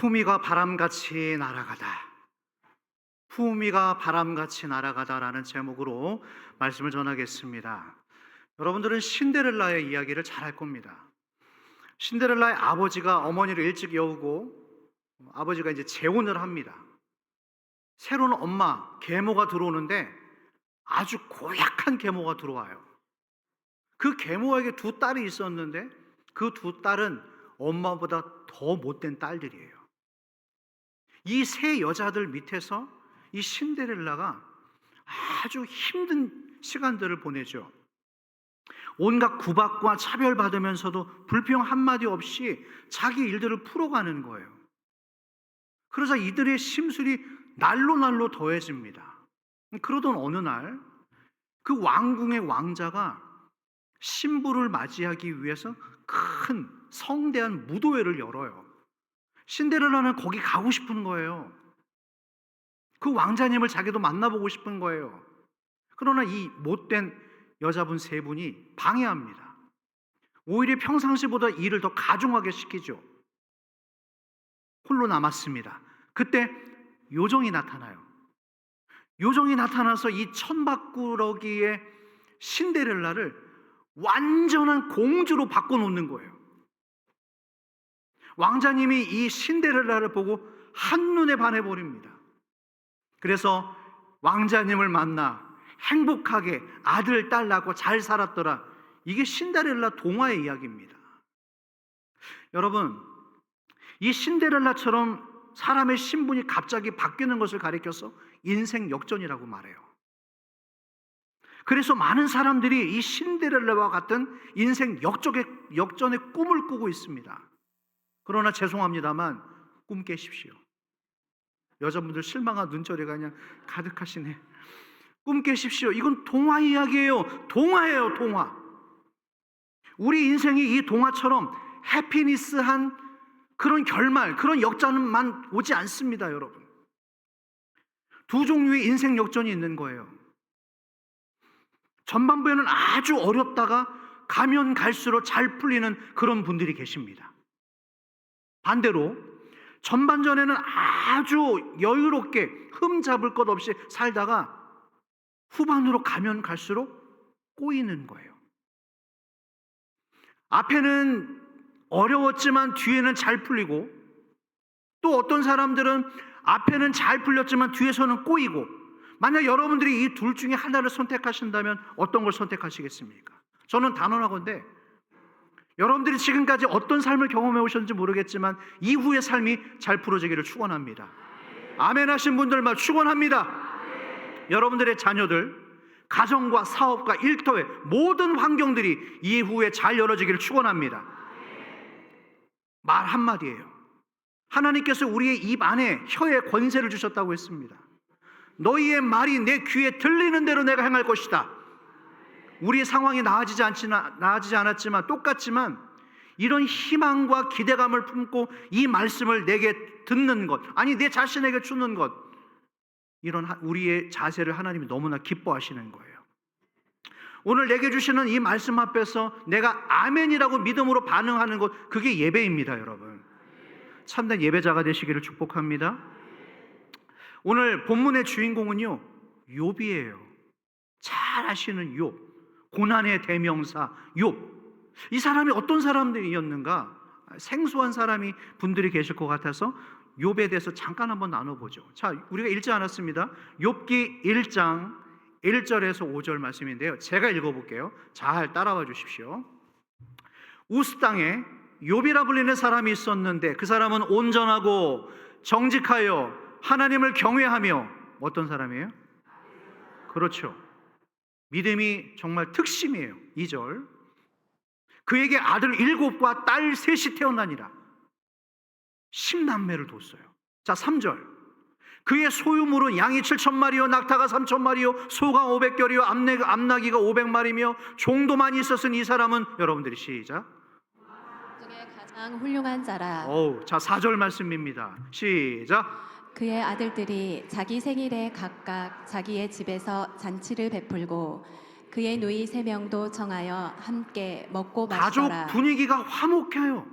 품위가 바람같이 날아가다. 품위가 바람같이 날아가다라는 제목으로 말씀을 전하겠습니다. 여러분들은 신데렐라의 이야기를 잘 알 겁니다. 신데렐라의 아버지가 어머니를 일찍 여우고 아버지가 이제 재혼을 합니다. 새로운 엄마 계모가 들어오는데 아주 고약한 계모가 들어와요. 그 계모에게 두 딸이 있었는데 그 두 딸은 엄마보다 더 못된 딸들이에요. 이 세 여자들 밑에서 이 신데렐라가 아주 힘든 시간들을 보내죠. 온갖 구박과 차별받으면서도 불평 한마디 없이 자기 일들을 풀어가는 거예요. 그러자 이들의 심술이 날로 날로 더해집니다. 그러던 어느 날 그 왕궁의 왕자가 신부를 맞이하기 위해서 큰 성대한 무도회를 열어요. 신데렐라는 거기 가고 싶은 거예요. 그 왕자님을 자기도 만나보고 싶은 거예요. 그러나 이 못된 여자분 세 분이 방해합니다. 오히려 평상시보다 일을 더 가중하게 시키죠. 홀로 남았습니다. 그때 요정이 나타나요. 요정이 나타나서 이 천박꾸러기의 신데렐라를 완전한 공주로 바꿔놓는 거예요. 왕자님이 이 신데렐라를 보고 한눈에 반해버립니다. 그래서 왕자님을 만나 행복하게 아들, 딸 낳고 잘 살았더라. 이게 신데렐라 동화의 이야기입니다. 여러분, 이 신데렐라처럼 사람의 신분이 갑자기 바뀌는 것을 가리켜서 인생 역전이라고 말해요. 그래서 많은 사람들이 이 신데렐라와 같은 인생 역전의 꿈을 꾸고 있습니다. 그러나 죄송합니다만 꿈 깨십시오. 여자분들 실망한 눈초리가 그냥 가득하시네. 꿈 깨십시오. 이건 동화 이야기예요. 동화예요, 동화. 우리 인생이 이 동화처럼 해피니스한 그런 결말, 그런 역전만 오지 않습니다, 여러분. 두 종류의 인생 역전이 있는 거예요. 전반부에는 아주 어렵다가 가면 갈수록 잘 풀리는 그런 분들이 계십니다. 반대로 전반전에는 아주 여유롭게 흠잡을 것 없이 살다가 후반으로 가면 갈수록 꼬이는 거예요. 앞에는 어려웠지만 뒤에는 잘 풀리고, 또 어떤 사람들은 앞에는 잘 풀렸지만 뒤에서는 꼬이고, 만약 여러분들이 이 둘 중에 하나를 선택하신다면 어떤 걸 선택하시겠습니까? 저는 단언하건대 여러분들이 지금까지 어떤 삶을 경험해 오셨는지 모르겠지만 이후의 삶이 잘 풀어지기를 축원합니다. 아멘 하신 분들만 축원합니다. 여러분들의 자녀들, 가정과 사업과 일터의 모든 환경들이 이후에 잘 열어지기를 축원합니다. 말 한마디예요. 하나님께서 우리의 입 안에 혀의 권세를 주셨다고 했습니다. 너희의 말이 내 귀에 들리는 대로 내가 행할 것이다. 우리의 상황이 나아지지 않았지만 똑같지만 이런 희망과 기대감을 품고 이 말씀을 내게 듣는 것, 아니 내 자신에게 주는 것, 이런 우리의 자세를 하나님이 너무나 기뻐하시는 거예요. 오늘 내게 주시는 이 말씀 앞에서 내가 아멘이라고 믿음으로 반응하는 것, 그게 예배입니다, 여러분. 참된 예배자가 되시기를 축복합니다. 오늘 본문의 주인공은요, 욥이에요. 잘 아시는 욥, 고난의 대명사 욥. 이 사람이 어떤 사람들이었는가? 생소한 분들이 계실 것 같아서 욥에 대해서 잠깐 한번 나눠보죠. 자, 우리가 읽지 않았습니다. 욥기 1장 1절에서 5절 말씀인데요, 제가 읽어볼게요. 잘 따라와 주십시오. 우스 땅에 욥이라 불리는 사람이 있었는데 그 사람은 온전하고 정직하여 하나님을 경외하며, 어떤 사람이에요? 그렇죠, 믿음이 정말 특심이에요. 2절, 그에게 아들 7과 딸 3이 태어나니라. 10남매를 뒀어요. 자, 3절, 그의 소유물은 양이 7,000마리요 낙타가 3,000마리요 소가 500결이요 암나기가 500마리며 종도 많이 있었으니 이 사람은, 여러분들이 시작, 중에 가장 훌륭한 자라. 자, 4절 말씀입니다. 시작. 그의 아들들이 자기 생일에 각각 자기의 집에서 잔치를 베풀고 그의 누이 3명도 정하여 함께 먹고 가족 마시더라. 분위기가 화목해요.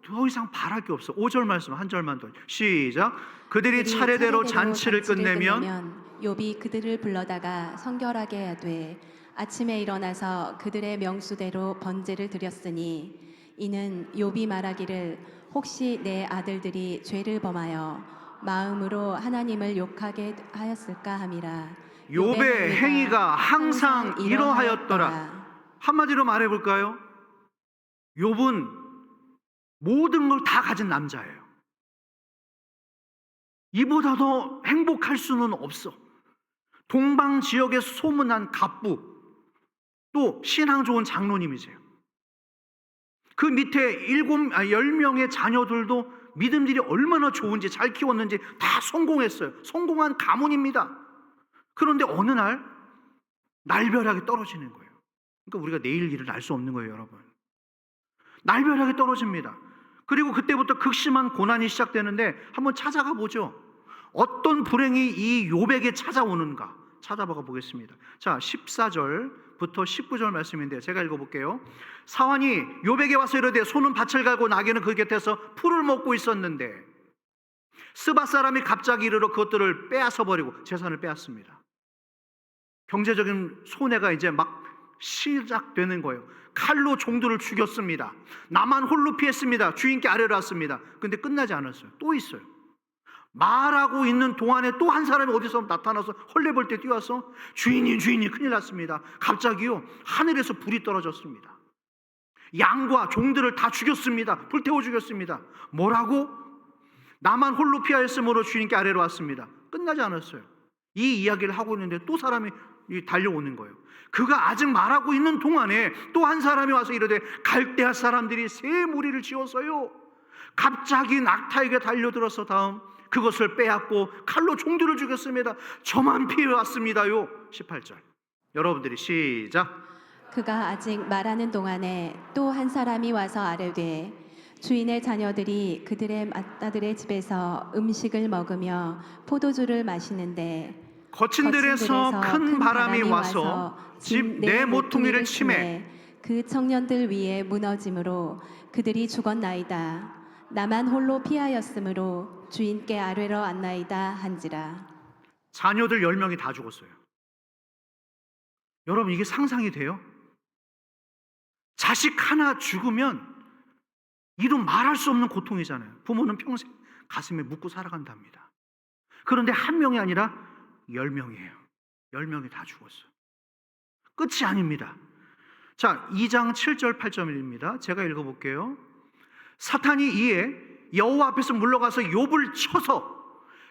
더 이상 바랄 게 없어. 5절 말씀 한 절만 더. 시작. 그들이 차례대로 잔치를 끝내면 욥이 그들을 불러다가 성결하게 하되 아침에 일어나서 그들의 명수대로 번제를 드렸으니 이는 욥이 말하기를 혹시 내 아들들이 죄를 범하여 마음으로 하나님을 욕하게 하였을까 함이라. 욥의 행위가 항상 이러하였더라. 한마디로 말해 볼까요? 욥은 모든 걸 다 가진 남자예요. 이보다 더 행복할 수는 없어. 동방 지역에 소문난 갑부, 또 신앙 좋은 장로님이세요. 그 밑에 10명의 자녀들도 믿음들이 얼마나 좋은지 잘 키웠는지 다 성공했어요. 성공한 가문입니다. 그런데 어느 날 날벼락이 떨어지는 거예요. 그러니까 우리가 내일 일을 알 수 없는 거예요, 여러분. 날벼락이 떨어집니다. 그리고 그때부터 극심한 고난이 시작되는데 한번 찾아가 보죠. 어떤 불행이 이 욥에게 찾아오는가 찾아봐 보겠습니다. 자, 14절부터 19절 말씀인데요. 제가 읽어볼게요. 사환이 욥에게 와서 이르되 소는 밭을 갈고 나귀는 그 곁에서 풀을 먹고 있었는데 스바 사람이 갑자기 이르러 그것들을 빼앗아 버리고 재산을 빼앗습니다. 경제적인 손해가 이제 막 시작되는 거예요. 칼로 종들을 죽였습니다. 나만 홀로 피했습니다. 주인께 아뢰러 왔습니다. 근데 끝나지 않았어요. 또 있어요. 말하고 있는 동안에 또 한 사람이 어디서 나타나서 헐레벌 때 뛰어와서 주인님 큰일 났습니다. 갑자기요 하늘에서 불이 떨어졌습니다. 양과 종들을 다 죽였습니다. 불태워 죽였습니다. 뭐라고? 나만 홀로 피하였으므로 주인께 아뢰러 왔습니다. 끝나지 않았어요. 이 이야기를 하고 있는데 또 사람이 달려오는 거예요. 그가 아직 말하고 있는 동안에 또 한 사람이 와서 이르되 갈대아 사람들이 새 무리를 지어서요 갑자기 낙타에게 달려들어서 다음 그것을 빼앗고 칼로 종들을 죽였습니다. 저만 피해왔습니다요. 18절 여러분들이 시작. 그가 아직 말하는 동안에 또 한 사람이 와서 아뢰되 주인의 자녀들이 그들의 맏아들의 집에서 음식을 먹으며 포도주를 마시는데 거친 들에서 큰 바람이 와서 집 내 모퉁이를 치매 그 청년들 위에 무너짐으로 그들이 죽었나이다. 나만 홀로 피하였으므로 주인께 아뢰러 왔나이다 한지라. 자녀들 10명이 다 죽었어요. 여러분 이게 상상이 돼요? 자식 하나 죽으면 이루 말할 수 없는 고통이잖아요. 부모는 평생 가슴에 묻고 살아간답니다. 그런데 한 명이 아니라 10명이에요. 10명이 다 죽었어요. 끝이 아닙니다. 자, 2장 7절 8절입니다. 제가 읽어볼게요. 사탄이 이에 여호와 앞에서 물러가서 욥을 쳐서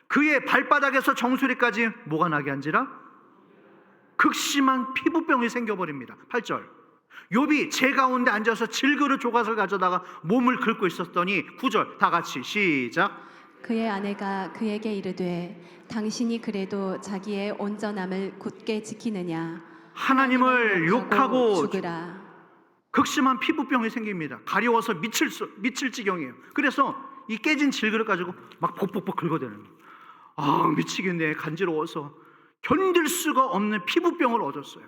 그의 발바닥에서 정수리까지 뭐가 나게 한지라 극심한 피부병이 생겨버립니다. 8절 욥이 제 가운데 앉아서 질그릇 조각을 가져다가 몸을 긁고 있었더니 9절 다 같이 시작. 그의 아내가 그에게 이르되 당신이 그래도 자기의 온전함을 굳게 지키느냐 하나님을 욕하고 죽으라. 극심한 피부병이 생깁니다. 가려워서 미칠 지경이에요. 그래서 이 깨진 질그릇 가지고 막 복복복 긁어대는 거예요. 아 미치겠네. 간지러워서 견딜 수가 없는 피부병을 얻었어요.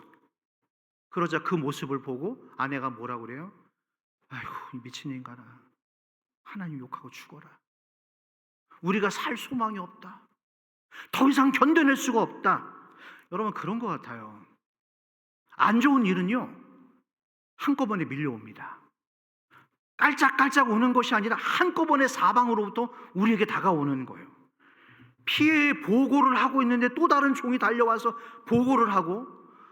그러자 그 모습을 보고 아내가 뭐라고 그래요? 아이고 이 미친 인간아, 하나님 욕하고 죽어라. 우리가 살 소망이 없다. 더 이상 견뎌낼 수가 없다. 여러분 그런 것 같아요. 안 좋은 일은요 한꺼번에 밀려옵니다. 깔짝깔짝 오는 것이 아니라 한꺼번에 사방으로부터 우리에게 다가오는 거예요. 피해 보고를 하고 있는데 또 다른 종이 달려와서 보고를 하고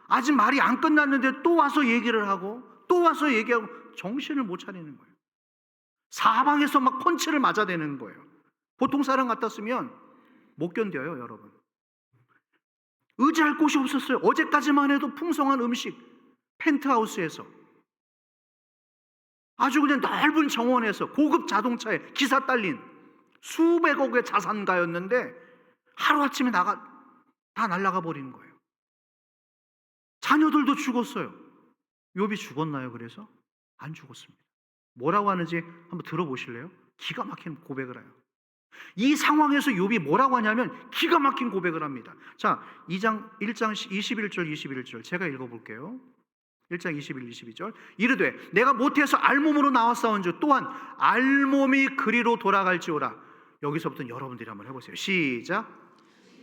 아직 말이 안 끝났는데 또 와서 얘기를 하고 또 와서 얘기하고 정신을 못 차리는 거예요. 사방에서 막 펀치를 맞아대는 거예요. 보통 사람 같았으면 못 견뎌요, 여러분. 의지할 곳이 없었어요. 어제까지만 해도 풍성한 음식, 펜트하우스에서 아주 그냥 넓은 정원에서 고급 자동차에 기사 딸린 수백억의 자산가였는데 하루아침에 다 날아가 버리는 거예요. 자녀들도 죽었어요. 욥이 죽었나요? 그래서? 안 죽었습니다. 뭐라고 하는지 한번 들어보실래요? 기가 막힌 고백을 해요. 이 상황에서 욥이 뭐라고 하냐면 기가 막힌 고백을 합니다. 자, 1장 21절 21절 제가 읽어볼게요. 1장 21, 22절. 이르되 내가 모태에서 알몸으로 나왔사온즉 또한 알몸이 그리로 돌아갈지어다. 여기서부터 여러분들이 한번 해보세요. 시작.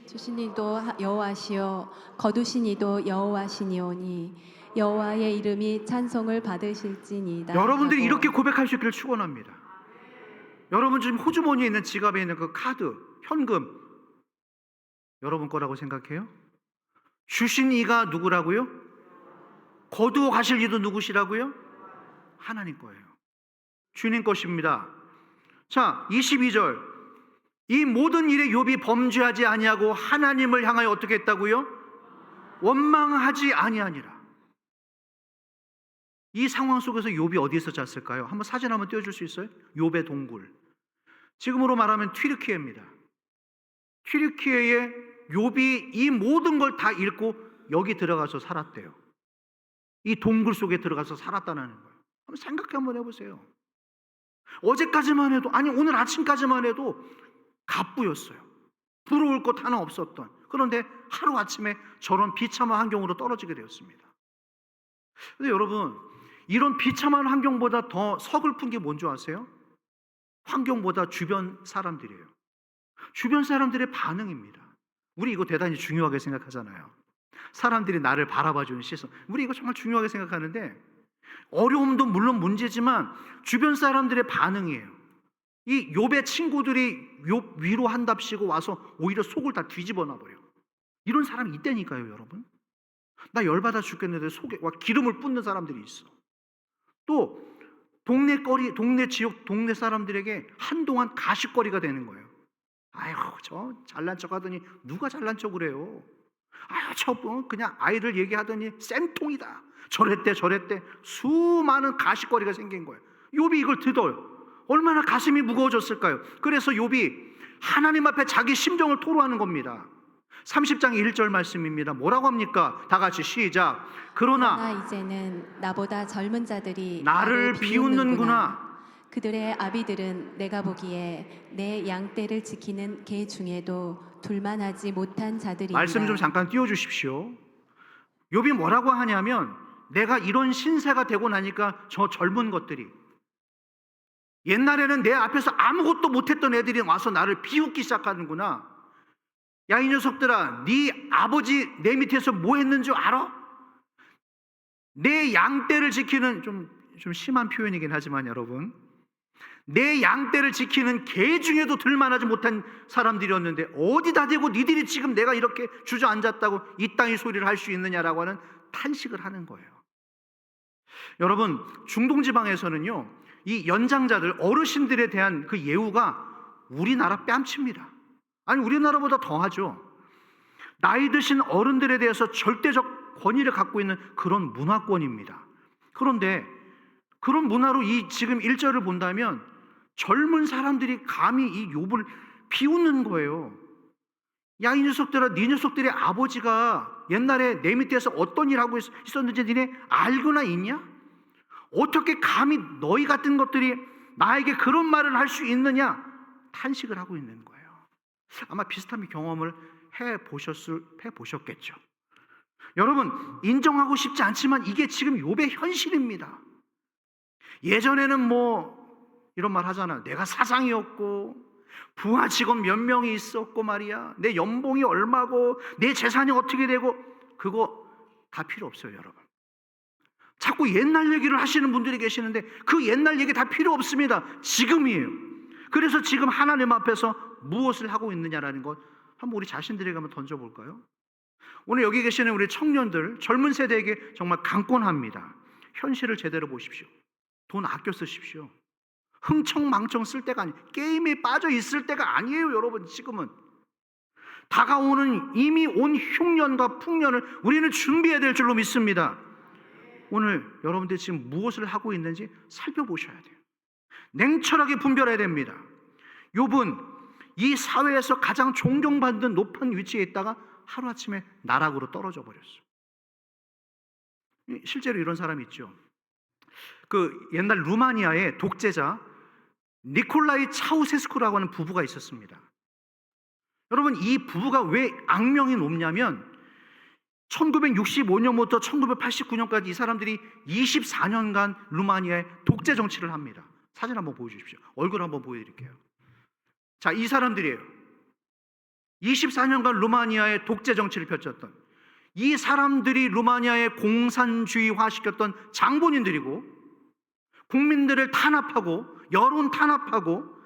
주신 이도 여호와시요 거두신 이도 여호와시니오니 여호와의 이름이 찬송을 받으실지니이다. 여러분들이 하고 이렇게 고백할 수 있기를 축원합니다. 여러분 지금 호주머니에 있는 지갑에 있는 그 카드, 현금 여러분 거라고 생각해요? 주신 이가 누구라고요? 거두어 가실 이도 누구시라고요? 하나님 거예요. 주님 것입니다. 자, 22절. 이 모든 일에 욥이 범죄하지 아니하고 하나님을 향하여 어떻게 했다고요? 원망하지 아니하니라. 이 상황 속에서 욥이 어디에서 잤을까요? 한번 사진 한번 띄워줄 수 있어요? 욥의 동굴. 지금으로 말하면 튀르키예입니다. 튀르키예에 욥이 이 모든 걸 다 잃고 여기 들어가서 살았대요. 이 동굴 속에 들어가서 살았다는 거예요. 한번 생각해 한번 해보세요. 어제까지만 해도, 아니 오늘 아침까지만 해도 갑부였어요. 부러울 것 하나 없었던. 그런데 하루아침에 저런 비참한 환경으로 떨어지게 되었습니다. 근데 여러분, 이런 비참한 환경보다 더 서글픈 게 뭔지 아세요? 환경보다 주변 사람들이에요. 주변 사람들의 반응입니다. 우리 이거 대단히 중요하게 생각하잖아요. 사람들이 나를 바라봐주는 시선, 우리 이거 정말 중요하게 생각하는데, 어려움도 물론 문제지만 주변 사람들의 반응이에요. 이 욥의 친구들이 욥 위로한답시고 와서 오히려 속을 다 뒤집어 놔버려요. 이런 사람이 있다니까요, 여러분. 나 열받아 죽겠는데 속에 와 기름을 붓는 사람들이 있어. 또 동네 지역 동네 사람들에게 한동안 가십거리가 되는 거예요. 아유, 저 잘난 척 하더니 누가 잘난 척을 해요? 아유, 저 그냥 아이들 얘기하더니 쌤통이다. 저랬대. 수많은 가십거리가 생긴 거예요. 욥이 이걸 듣어요. 얼마나 가슴이 무거워졌을까요? 그래서 욥이 하나님 앞에 자기 심정을 토로하는 겁니다. 30장 1절 말씀입니다. 뭐라고 합니까? 다 같이 시작. 그러나 이제는 나보다 젊은 자들이 나를 비웃는구나. 그들의 아비들은 내가 보기에 내 양떼를 지키는 개 중에도 둘만하지 못한 자들이다. 말씀 좀 잠깐 띄워주십시오. 욥이 뭐라고 하냐면, 내가 이런 신세가 되고 나니까 저 젊은 것들이, 옛날에는 내 앞에서 아무것도 못했던 애들이 와서 나를 비웃기 시작하는구나. 야, 이 녀석들아, 네 아버지 내 밑에서 뭐 했는 줄 알아? 내 양떼를 지키는, 좀 심한 표현이긴 하지만 여러분, 내 양떼를 지키는 개 중에도 들만하지 못한 사람들이었는데 어디다 대고 니들이 지금 내가 이렇게 주저앉았다고 이 땅의 소리를 할 수 있느냐라고 하는 탄식을 하는 거예요. 여러분, 중동 지방에서는요, 이 연장자들, 어르신들에 대한 그 예우가 우리나라 뺨칩니다. 아니, 우리나라보다 더하죠. 나이 드신 어른들에 대해서 절대적 권위를 갖고 있는 그런 문화권입니다. 그런데 그런 문화로 이 지금 1절을 본다면 젊은 사람들이 감히 이 욥을 비웃는 거예요. 야, 이 녀석들아, 네 녀석들의 아버지가 옛날에 내 밑에서 어떤 일 하고 있었는지 니네 알고나 있냐? 어떻게 감히 너희 같은 것들이 나에게 그런 말을 할 수 있느냐? 탄식을 하고 있는 거예요. 아마 비슷한 경험을 해보셨겠죠. 여러분, 인정하고 싶지 않지만 이게 지금 욥의 현실입니다. 예전에는 뭐 이런 말 하잖아요. 내가 사장이었고 부하 직원 몇 명이 있었고 말이야, 내 연봉이 얼마고 내 재산이 어떻게 되고, 그거 다 필요 없어요. 여러분, 자꾸 옛날 얘기를 하시는 분들이 계시는데 그 옛날 얘기 다 필요 없습니다. 지금이에요. 그래서 지금 하나님 앞에서 무엇을 하고 있느냐라는 것 한번 우리 자신들에게 한번 던져볼까요? 오늘 여기 계시는 우리 청년들, 젊은 세대에게 정말 강권합니다. 현실을 제대로 보십시오. 돈 아껴 쓰십시오. 흥청망청 쓸 때가 아니에요. 게임에 빠져 있을 때가 아니에요. 여러분, 지금은 다가오는 이미 온 흉년과 풍년을 우리는 준비해야 될 줄로 믿습니다. 오늘 여러분들 지금 무엇을 하고 있는지 살펴보셔야 돼요. 냉철하게 분별해야 됩니다. 욥은 이 사회에서 가장 존경받는 높은 위치에 있다가 하루아침에 나락으로 떨어져 버렸어요. 실제로 이런 사람이 있죠. 그 옛날 루마니아의 독재자 니콜라이 차우세스쿠라고 하는 부부가 있었습니다. 여러분, 이 부부가 왜 악명이 높냐면 1965년부터 1989년까지 이 사람들이 24년간 루마니아의 독재 정치를 합니다. 사진 한번 보여주십시오. 얼굴 한번 보여드릴게요. 자, 이 사람들이에요. 24년간 루마니아의 독재 정치를 펼쳤던, 이 사람들이 루마니아의 공산주의화 시켰던 장본인들이고, 국민들을 탄압하고 여론 탄압하고,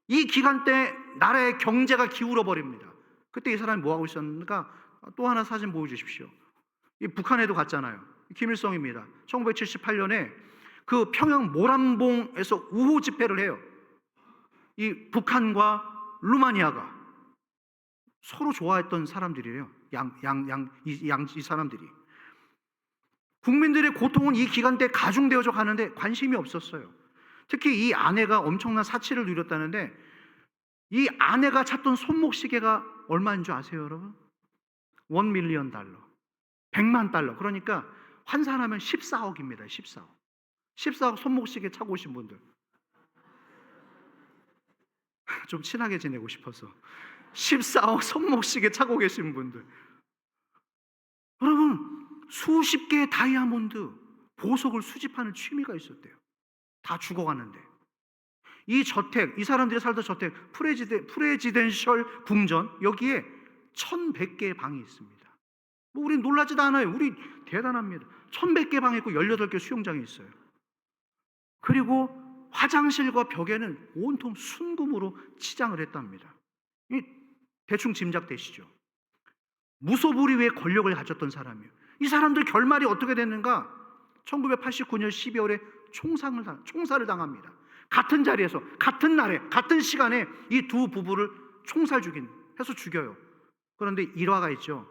이 기간 때 나라의 경제가 기울어 버립니다. 그때 이 사람이 뭐 하고 있었는가? 또 하나 사진 보여주십시오. 이 북한에도 갔잖아요. 김일성입니다. 1978년에 그 평양 모란봉에서 우호 집회를 해요. 이 북한과 루마니아가 서로 좋아했던 사람들이에요. 이 사람들이. 국민들의 고통은 이 기간 때 가중되어져 가는데 관심이 없었어요. 특히 이 아내가 엄청난 사치를 누렸다는데, 이 아내가 찾던 손목시계가 얼마인 줄 아세요, 여러분? $1 밀리언, 100만 달러. 그러니까 환산하면 14억입니다. 14억. 14억 손목시계 차고 오신 분들. 좀 친하게 지내고 싶어서 14억 손목시계 차고 계신 분들. 여러분, 수십 개의 다이아몬드 보석을 수집하는 취미가 있었대요. 다 죽어가는데. 이 저택, 이 사람들이 살던 저택, 프레지덴셜 궁전, 여기에 1100개의 방이 있습니다. 뭐 우린 놀라지도 않아요. 우리 대단합니다. 1100개 방이 있고 18개 수영장이 있어요. 그리고 화장실과 벽에는 온통 순금으로 치장을 했답니다. 대충 짐작되시죠? 무소불위의 권력을 가졌던 사람이에요. 이 사람들 결말이 어떻게 됐는가? 1989년 12월에 총살을 당합니다. 같은 자리에서, 같은 날에, 같은 시간에 이 두 부부를 총살 해서 죽여요. 그런데 일화가 있죠.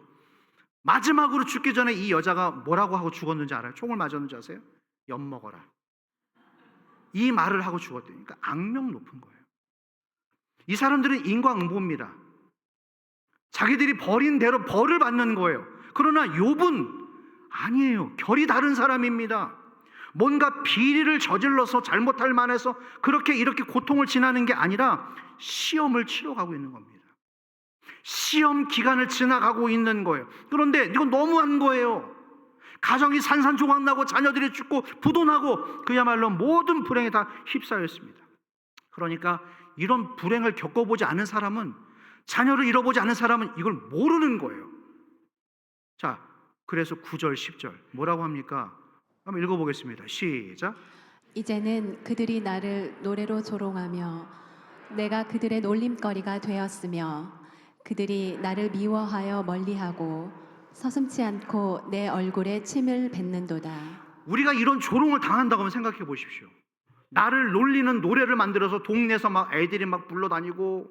마지막으로 죽기 전에 이 여자가 뭐라고 하고 죽었는지 알아요? 총을 맞았는지 아세요? 엿먹어라. 이 말을 하고 죽었대요. 그러니까 악명 높은 거예요. 이 사람들은 인과응보입니다. 자기들이 벌인 대로 벌을 받는 거예요. 그러나 욥은 아니에요. 결이 다른 사람입니다. 뭔가 비리를 저질러서 잘못할 만해서 그렇게 이렇게 고통을 지나는 게 아니라 시험을 치러가고 있는 겁니다. 시험 기간을 지나가고 있는 거예요. 그런데 이건 너무한 거예요. 가정이 산산조각 나고 자녀들이 죽고 부도 나고 그야말로 모든 불행에 다 휩싸였습니다. 그러니까 이런 불행을 겪어보지 않은 사람은, 자녀를 잃어보지 않은 사람은 이걸 모르는 거예요. 자, 그래서 9절 10절 뭐라고 합니까? 한번 읽어보겠습니다. 시작. 이제는 그들이 나를 노래로 조롱하며 내가 그들의 놀림거리가 되었으며 그들이 나를 미워하여 멀리하고 서슴지 않고 내 얼굴에 침을 뱉는도다. 우리가 이런 조롱을 당한다고 하면 생각해 보십시오. 나를 놀리는 노래를 만들어서 동네에서 막 애들이 막 불러다니고,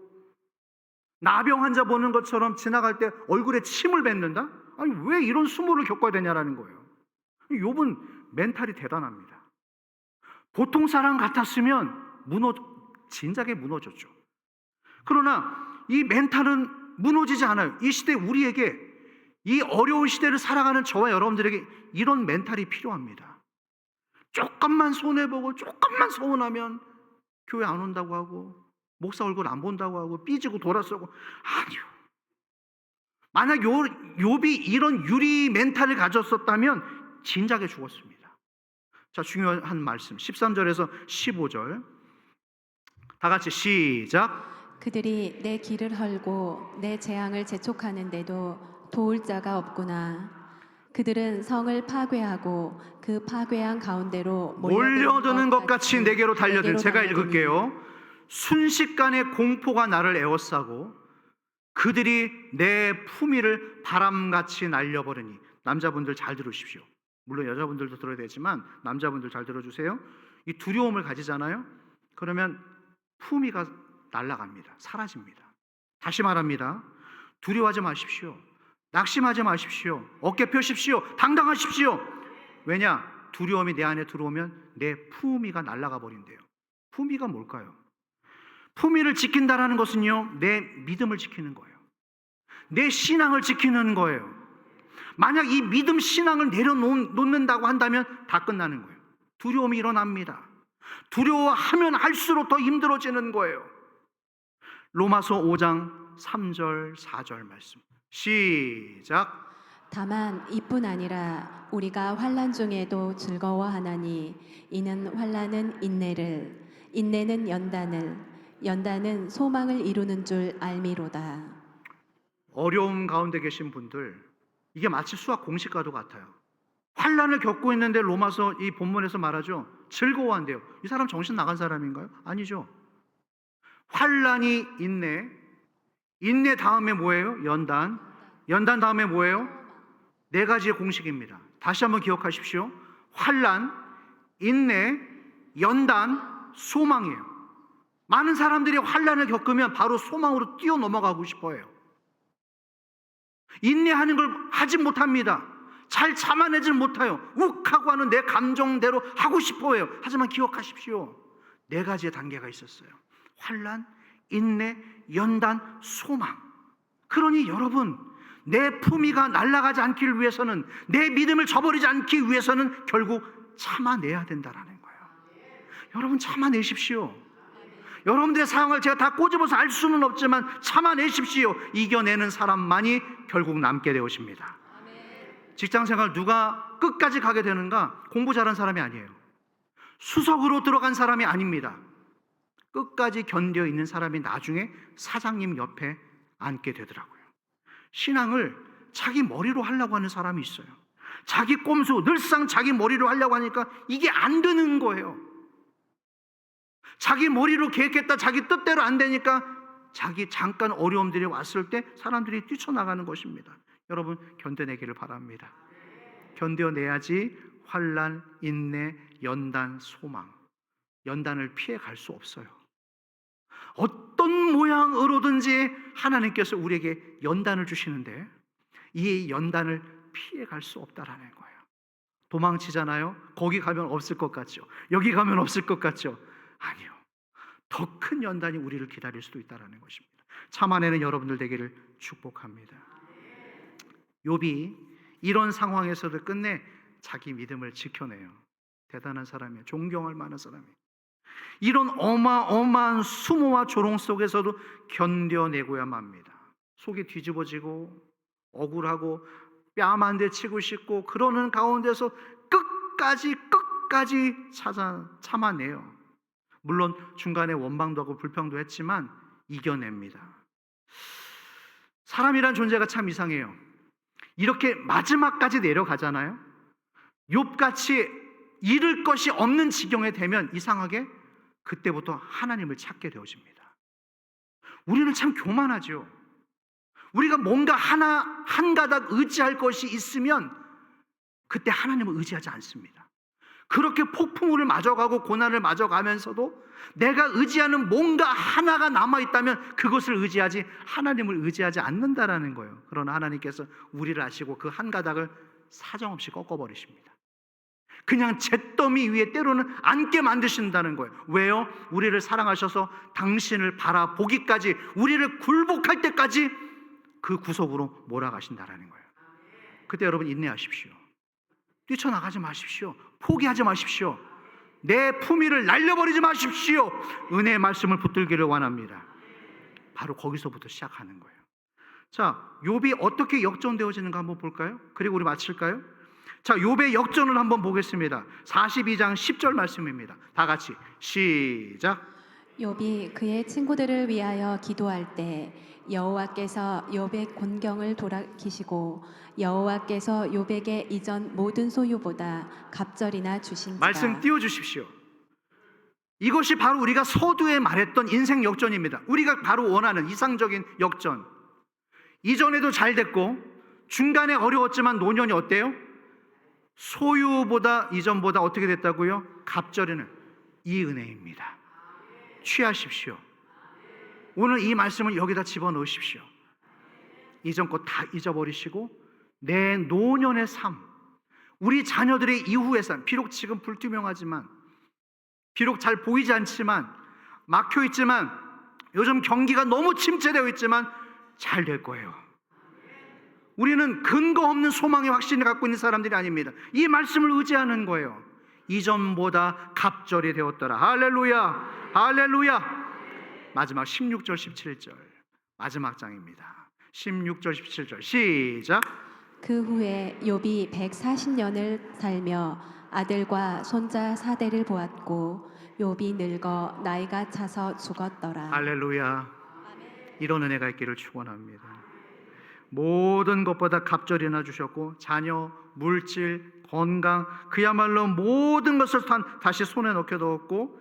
나병 환자 보는 것처럼 지나갈 때 얼굴에 침을 뱉는다? 아니, 왜 이런 수모를 겪어야 되냐라는 거예요. 욥은 멘탈이 대단합니다. 보통 사람 같았으면 진작에 무너졌죠. 그러나 이 멘탈은 무너지지 않아요. 이 시대 우리에게, 이 어려운 시대를 살아가는 저와 여러분들에게 이런 멘탈이 필요합니다. 조금만 손해보고 조금만 서운하면 교회 안 온다고 하고, 목사 얼굴 안 본다고 하고, 삐지고 돌아서고. 아니요. 만약 욥이 이런 유리 멘탈을 가졌었다면 진작에 죽었습니다. 자, 중요한 말씀 13절에서 15절 다 같이 시작. 그들이 내 길을 헐고 내 재앙을 재촉하는데도 도울 자가 없구나. 그들은 성을 파괴하고 그 파괴한 가운데로 몰려드는 것 같이 내게로 달려든. 제가 달려드니. 읽을게요. 순식간에 공포가 나를 에워싸고 그들이 내 품위를 바람같이 날려버리니. 남자분들 잘 들으십시오. 물론 여자분들도 들어야 되지만 남자분들 잘 들어주세요. 이 두려움을 가지잖아요. 그러면 품위가 날아갑니다. 사라집니다. 다시 말합니다. 두려워하지 마십시오. 낙심하지 마십시오. 어깨 펴십시오. 당당하십시오. 왜냐? 두려움이 내 안에 들어오면 내 품위가 날아가 버린대요. 품위가 뭘까요? 품위를 지킨다라는 것은요, 내 믿음을 지키는 거예요. 내 신앙을 지키는 거예요. 만약 이 믿음 신앙을 내려놓는다고 한다면 다 끝나는 거예요. 두려움이 일어납니다. 두려워하면 할수록 더 힘들어지는 거예요. 로마서 5장 3절 4절 말씀 시작. 다만 이뿐 아니라 우리가 환난 중에도 즐거워하나니 이는 환난은 인내를, 인내는 연단을, 연단은 소망을 이루는 줄 알미로다. 어려움 가운데 계신 분들, 이게 마치 수학 공식과도 같아요. 환난을 겪고 있는데 로마서 이 본문에서 말하죠. 즐거워한대요. 이 사람 정신 나간 사람인가요? 아니죠. 환난이 인내, 인내 다음에 뭐예요? 연단, 연단 다음에 뭐예요? 네 가지의 공식입니다. 다시 한번 기억하십시오. 환난, 인내, 연단, 소망이에요. 많은 사람들이 환난을 겪으면 바로 소망으로 뛰어넘어가고 싶어해요. 인내하는 걸 하지 못합니다. 잘 참아내질 못해요. 욱하고 하는 내 감정대로 하고 싶어해요. 하지만 기억하십시오. 네 가지의 단계가 있었어요. 환난, 인내, 연단, 소망. 그러니 여러분, 내 품위가 날아가지 않기 위해서는, 내 믿음을 저버리지 않기 위해서는 결국 참아내야 된다라는 거예요. 여러분 참아내십시오. 여러분들의 상황을 제가 다 꼬집어서 알 수는 없지만 참아내십시오. 이겨내는 사람만이 결국 남게 되어집니다. 직장생활 누가 끝까지 가게 되는가? 공부 잘한 사람이 아니에요. 수석으로 들어간 사람이 아닙니다. 끝까지 견뎌 있는 사람이 나중에 사장님 옆에 앉게 되더라고요. 신앙을 자기 머리로 하려고 하는 사람이 있어요. 자기 꼼수, 늘상 자기 머리로 하려고 하니까 이게 안 되는 거예요. 자기 머리로 계획했다 자기 뜻대로 안 되니까 자기 잠깐 어려움들이 왔을 때 사람들이 뛰쳐나가는 것입니다. 여러분 견뎌내기를 바랍니다. 견뎌내야지 환난, 인내, 연단, 소망. 연단을 피해갈 수 없어요. 어떤 모양으로든지 하나님께서 우리에게 연단을 주시는데 이 연단을 피해갈 수 없다라는 거예요. 도망치잖아요. 거기 가면 없을 것 같죠. 여기 가면 없을 것 같죠. 아니요. 더 큰 연단이 우리를 기다릴 수도 있다는 것입니다. 참아내는 여러분들 되기를 축복합니다. 욥이 이런 상황에서도 끝내 자기 믿음을 지켜내요. 대단한 사람이에요. 존경할 만한 사람이에요. 이런 어마어마한 수모와 조롱 속에서도 견뎌내고야 맙니다. 속이 뒤집어지고 억울하고 뺨 한 대 치고 싶고 그러는 가운데서 끝까지 참아내요. 물론 중간에 원망도 하고 불평도 했지만 이겨냅니다. 사람이란 존재가 참 이상해요. 이렇게 마지막까지 내려가잖아요. 욥같이 잃을 것이 없는 지경에 되면 이상하게 그때부터 하나님을 찾게 되어집니다. 우리는 참 교만하죠. 우리가 뭔가 한 가닥 의지할 것이 있으면 그때 하나님을 의지하지 않습니다. 그렇게 폭풍우를 맞아가고 고난을 맞아가면서도 내가 의지하는 뭔가 하나가 남아있다면 그것을 의지하지 하나님을 의지하지 않는다라는 거예요. 그러나 하나님께서 우리를 아시고 그 한 가닥을 사정없이 꺾어버리십니다. 그냥 잿더미 위에 때로는 앉게 만드신다는 거예요. 왜요? 우리를 사랑하셔서 당신을 바라보기까지, 우리를 굴복할 때까지 그 구속으로 몰아가신다는 거예요. 그때 여러분 인내하십시오. 뛰쳐나가지 마십시오. 포기하지 마십시오. 내 품위를 날려버리지 마십시오. 은혜의 말씀을 붙들기를 원합니다. 바로 거기서부터 시작하는 거예요. 자, 욥이 어떻게 역전되어지는가 한번 볼까요? 그리고 우리 마칠까요? 자, 욥의 역전을 한번 보겠습니다. 42장 10절 말씀입니다. 다 같이 시작. 욥이 그의 친구들을 위하여 기도할 때 여호와께서 욥의 곤경을 돌이키시고 여호와께서 욥에게 이전 모든 소유보다 갑절이나 주신지라. 말씀 띄워주십시오. 이것이 바로 우리가 서두에 말했던 인생 역전입니다. 우리가 바로 원하는 이상적인 역전. 이전에도 잘 됐고 중간에 어려웠지만 노년이 어때요? 소유보다 이전보다 어떻게 됐다고요? 갑절에는 이 은혜입니다. 취하십시오. 오늘 이 말씀을 여기다 집어넣으십시오. 이전 것 다 잊어버리시고 내 노년의 삶, 우리 자녀들의 이후의 삶, 비록 지금 불투명하지만, 비록 잘 보이지 않지만, 막혀있지만, 요즘 경기가 너무 침체되어 있지만 잘 될 거예요. 우리는 근거 없는 소망의 확신을 갖고 있는 사람들이 아닙니다. 이 말씀을 의지하는 거예요. 이전보다 갑절이 되었더라. 할렐루야, 할렐루야. 마지막 16절 17절 마지막 장입니다. 16절 17절 시작. 그 후에 욥이 140년을 살며 아들과 손자 4대를 보았고 욥이 늙어 나이가 차서 죽었더라. 할렐루야. 이런 은혜가 있기를 축원합니다. 모든 것보다 갑절이나 주셨고 자녀, 물질, 건강, 그야말로 모든 것을 다시 손에 넣게 넣었고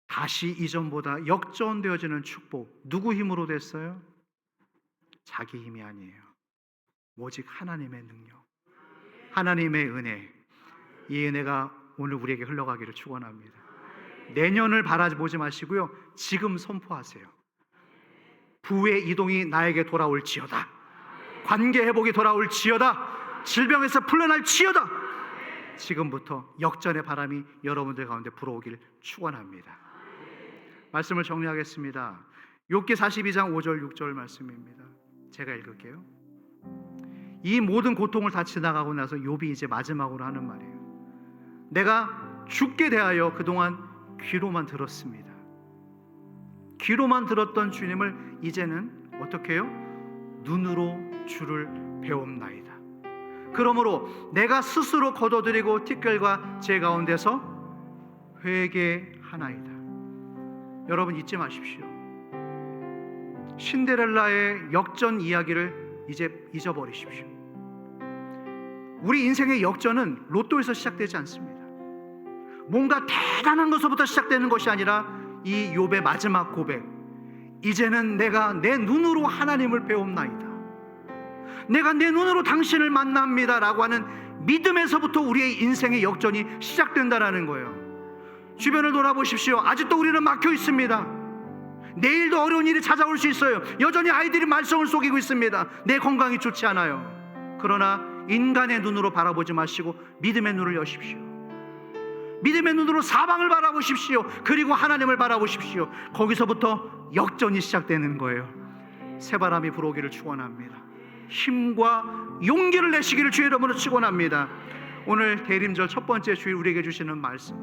다시 이전보다 역전되어지는 축복. 누구 힘으로 됐어요? 자기 힘이 아니에요. 오직 하나님의 능력, 하나님의 은혜. 이 은혜가 오늘 우리에게 흘러가기를 축원합니다. 내년을 바라보지 마시고요, 지금 선포하세요. 부의 이동이 나에게 돌아올지어다. 관계 회복이 돌아올지어다. 질병에서 풀려날지어다. 지금부터 역전의 바람이 여러분들 가운데 불어오기를 축원합니다. 말씀을 정리하겠습니다. 욥기 42장 5절 6절 말씀입니다. 제가 읽을게요. 이 모든 고통을 다 지나가고 나서 욥이 이제 마지막으로 하는 말이에요. 내가 죽게 대하여 그동안 귀로만 들었습니다. 귀로만 들었던 주님을 이제는 어떻게 해요? 눈으로 주를 배움나이다. 그러므로 내가 스스로 거둬들이고 티끌과 제 가운데서 회개하나이다. 여러분 잊지 마십시오. 신데렐라의 역전 이야기를 이제 잊어버리십시오. 우리 인생의 역전은 로또에서 시작되지 않습니다. 뭔가 대단한 것부터 시작되는 것이 아니라 이 욥의 마지막 고백, 이제는 내가 내 눈으로 하나님을 배움나이다. 내가 내 눈으로 당신을 만납니다 라고 하는 믿음에서부터 우리의 인생의 역전이 시작된다라는 거예요. 주변을 돌아보십시오. 아직도 우리는 막혀 있습니다. 내일도 어려운 일이 찾아올 수 있어요. 여전히 아이들이 말썽을 속이고 있습니다. 내 건강이 좋지 않아요. 그러나 인간의 눈으로 바라보지 마시고 믿음의 눈을 여십시오. 믿음의 눈으로 사방을 바라보십시오. 그리고 하나님을 바라보십시오. 거기서부터 역전이 시작되는 거예요. 새바람이 불어오기를 축원합니다. 힘과 용기를 내시기를 주의 이름으로 축원합니다. 오늘 대림절 첫 번째 주일 우리에게 주시는 말씀,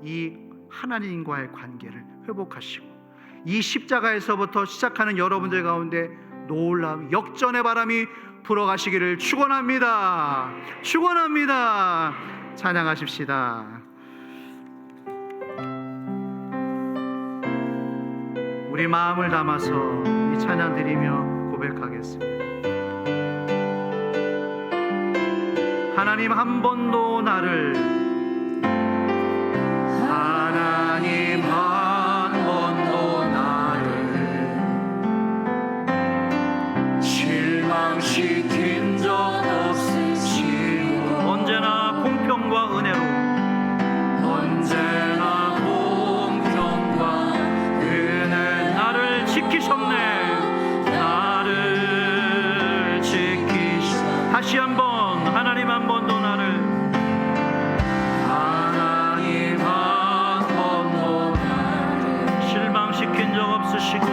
이 하나님과의 관계를 회복하시고 이 십자가에서부터 시작하는 여러분들 가운데 놀라운 역전의 바람이 불어가시기를 축원합니다. 축원합니다. 찬양하십시다. 우리 마음을 담아서 이 찬양 드리며 고백하겠습니다. 하나님 한 번도 나를, 하나님 한 번도 나를 실망시킨 적 없으시고 언제나 공평과 은혜로, 언제나 공평과 은혜 나를 지키셨네. 나를 지키셨네. 다시 한번 하나님 한 번도 나를, 하나님 한 번도 나를 실망시킨 적 없으시고,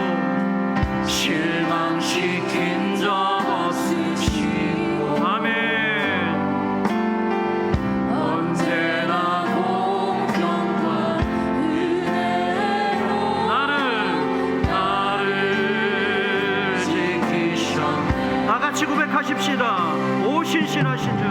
실망시킨 적 없으시고, 아멘. 언제나 공평과 은혜로 나를 지키셨네. 다 같이 고백하십시다. 오 신실하신 주,